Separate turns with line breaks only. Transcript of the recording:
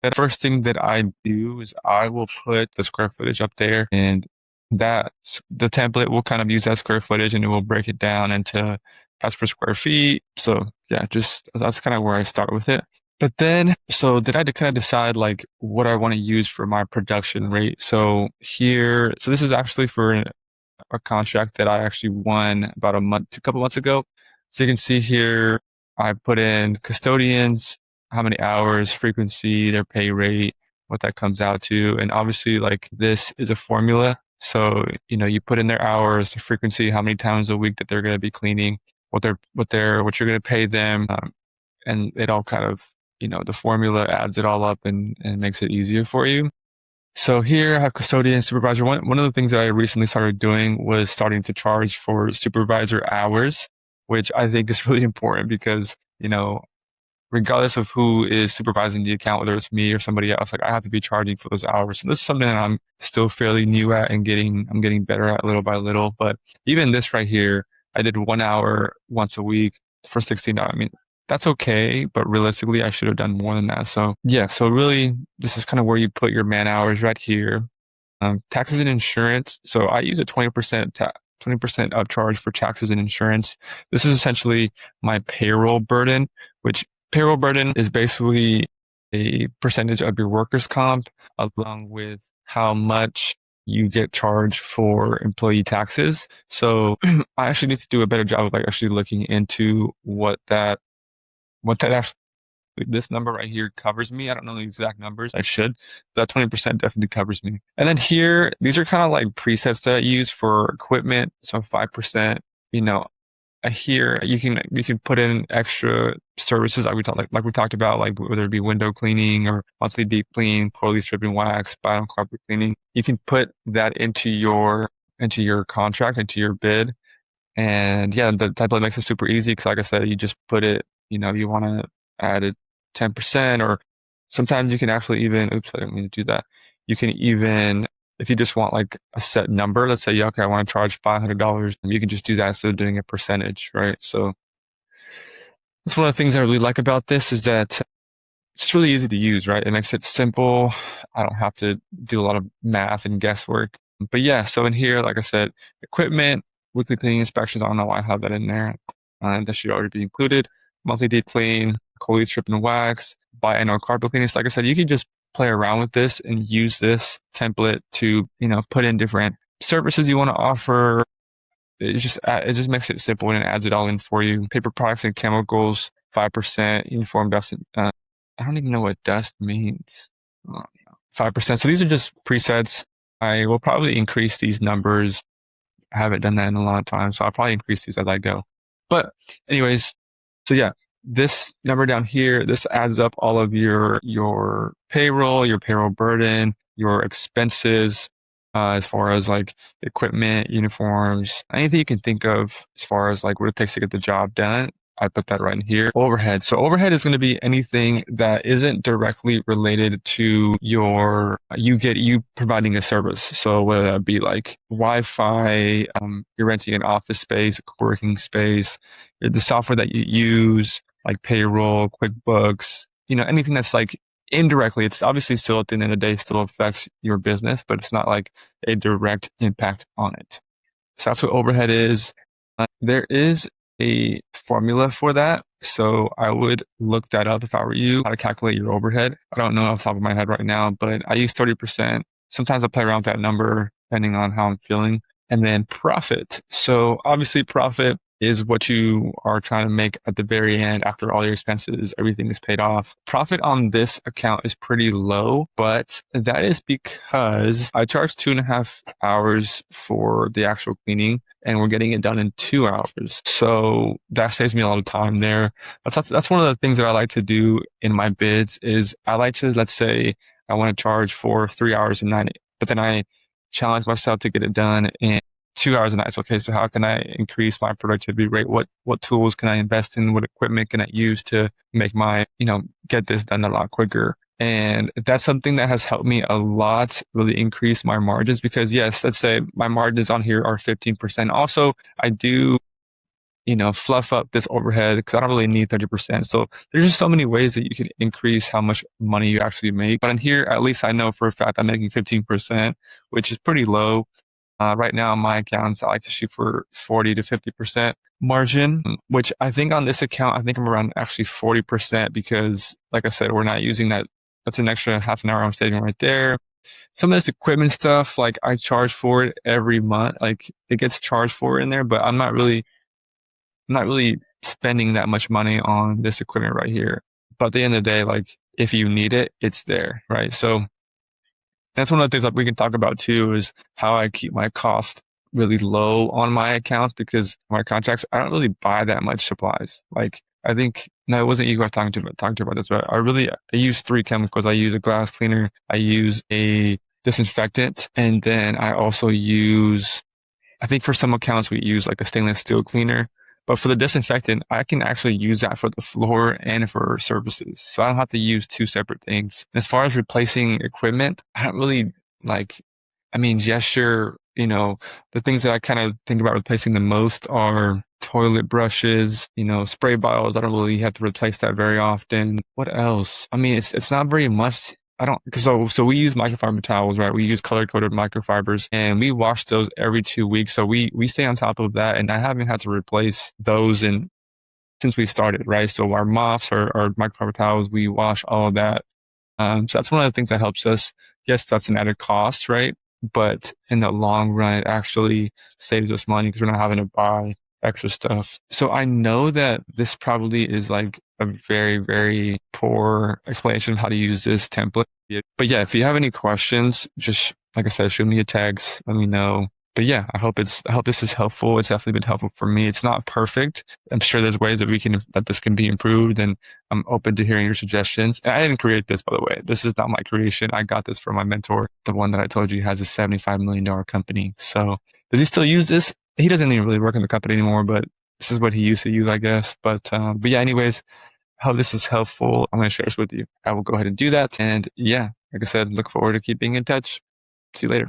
The first thing that I do is I will put the square footage up there, and the template will kind of use that square footage and it will break it down into as per square feet. So yeah, just that's kind of where I start with it. But then, so did I kind of decide like what I want to use for my production rate? So here, so this is actually for a contract that I actually won about a couple months ago. So you can see here, I put in custodians, how many hours, frequency, their pay rate, what that comes out to. And obviously, like this is a formula. So, you put in their hours, the frequency, how many times a week that they're going to be cleaning, what you're going to pay them. And it all kind of, the formula adds it all up and makes it easier for you. So here I have custodian supervisor. One of the things that I recently started doing was starting to charge for supervisor hours, which I think is really important because, regardless of who is supervising the account, whether it's me or somebody else, like I have to be charging for those hours. And this is something that I'm still fairly new at and I'm getting better at little by little. But even this right here, I did 1 hour once a week for $16. I mean, that's okay, but realistically, I should have done more than that. So yeah, so really, this is kind of where you put your man hours right here. Taxes and insurance. So I use a 20% 20% upcharge for taxes and insurance. This is essentially my payroll burden, which payroll burden is basically a percentage of your workers' comp along with how much you get charged for employee taxes. So I actually need to do a better job of like actually looking into what that actually, this number right here covers me. I don't know the exact numbers. I should. That 20% definitely covers me. And then here, these are kind of like presets that I use for equipment. So 5%, here you can put in extra services like we talked about, like whether it be window cleaning or monthly deep clean, quarterly strip and wax, bottom carpet cleaning. You can put that into your contract, into your bid. And yeah, the template makes it super easy because, like I said, you just put it, you want to add it 10%, or sometimes you can actually even, oops, I didn't mean to do that. You can even, if you just want like a set number, let's say, yeah, okay, I want to charge $500, you can just do that instead of doing a percentage, right? So that's one of the things I really like about this is that it's really easy to use, right? It makes it simple. I don't have to do a lot of math and guesswork. But yeah, so in here, like I said, equipment, weekly cleaning inspections. I don't know why I have that in there. That should already be included. Monthly deep clean, quarterly strip and wax, biannual carpet cleaning. So like I said, you can just play around with this and use this template to, put in different services you want to offer. It just makes it simple and it adds it all in for you. Paper products and chemicals, 5%, uniform dust. I don't even know what dust means. 5%. So these are just presets. I will probably increase these numbers. I haven't done that in a long time, so I'll probably increase these as I go. But anyways, so yeah, this number down here, this adds up all of your payroll burden, your expenses, as far as like equipment, uniforms, anything you can think of as far as like what it takes to get the job done. I put that right in here. Overhead. So overhead is going to be anything that isn't directly related to you providing a service. So whether that be like Wi-Fi, you're renting an office space, a co-working space, the software that you use, like payroll, QuickBooks, anything that's like indirectly, it's obviously still at the end of the day still affects your business, but it's not like a direct impact on it. So that's what overhead is. There is a formula for that. So I would look that up if I were you, how to calculate your overhead. I don't know off the top of my head right now, but I use 30%. Sometimes I play around with that number depending on how I'm feeling. And then profit. So obviously profit is what you are trying to make at the very end after all your expenses, everything is paid off. Profit on this account is pretty low, but that is because I charge 2.5 hours for the actual cleaning and we're getting it done in 2 hours. So that saves me a lot of time there. That's one of the things that I like to do in my bids is I like to, let's say I want to charge for 3 hours a night, but then I challenge myself to get it done in 2 hours a night. So, okay, so how can I increase my productivity rate? What tools can I invest in? What equipment can I use to make get this done a lot quicker? And that's something that has helped me a lot, really increase my margins because yes, let's say my margins on here are 15%. Also, I do fluff up this overhead because I don't really need 30%. So there's just so many ways that you can increase how much money you actually make. But in here, at least I know for a fact I'm making 15%, which is pretty low. Right now, on my accounts, I like to shoot for 40 to 50% margin, which I think on this account, I think I'm around actually 40% because, like I said, we're not using that. That's an extra half an hour I'm saving right there. Some of this equipment stuff, like I charge for it every month, like it gets charged for in there, but I'm not really spending that much money on this equipment right here. But at the end of the day, like if you need it, it's there, right? So that's one of the things that we can talk about too is how I keep my cost really low on my account because my contracts, I don't really buy that much supplies. Like I think no, it wasn't you who I was talking to about this, but I use three chemicals. I use a glass cleaner, I use a disinfectant, and then I also use I think for some accounts we use like a stainless steel cleaner. But for the disinfectant, I can actually use that for the floor and for surfaces. So I don't have to use two separate things. As far as replacing equipment, I don't really like, I mean, yes, sure, the things that I kind of think about replacing the most are toilet brushes, spray bottles. I don't really have to replace that very often. What else? I mean, it's not very much. I don't, cause so we use microfiber towels, right? We use color coded microfibers and we wash those every 2 weeks. So we stay on top of that and I haven't had to replace those since we started, right? So our mops, our microfiber towels, we wash all of that. So that's one of the things that helps us. Yes, that's an added cost, right? But in the long run, it actually saves us money because we're not having to buy extra stuff. So I know that this probably is like a very, very poor explanation of how to use this template. But yeah, if you have any questions, just like I said, shoot me a text, let me know. But yeah, I hope this is helpful. It's definitely been helpful for me. It's not perfect. I'm sure there's ways that this can be improved and I'm open to hearing your suggestions. And I didn't create this, by the way. This is not my creation. I got this from my mentor, the one that I told you has a $75 million company. So does he still use this? He doesn't even really work in the company anymore, but this is what he used to use, I guess. But yeah, anyways, how this is helpful, I'm going to share this with you. I will go ahead and do that. And yeah, like I said, look forward to keeping in touch. See you later.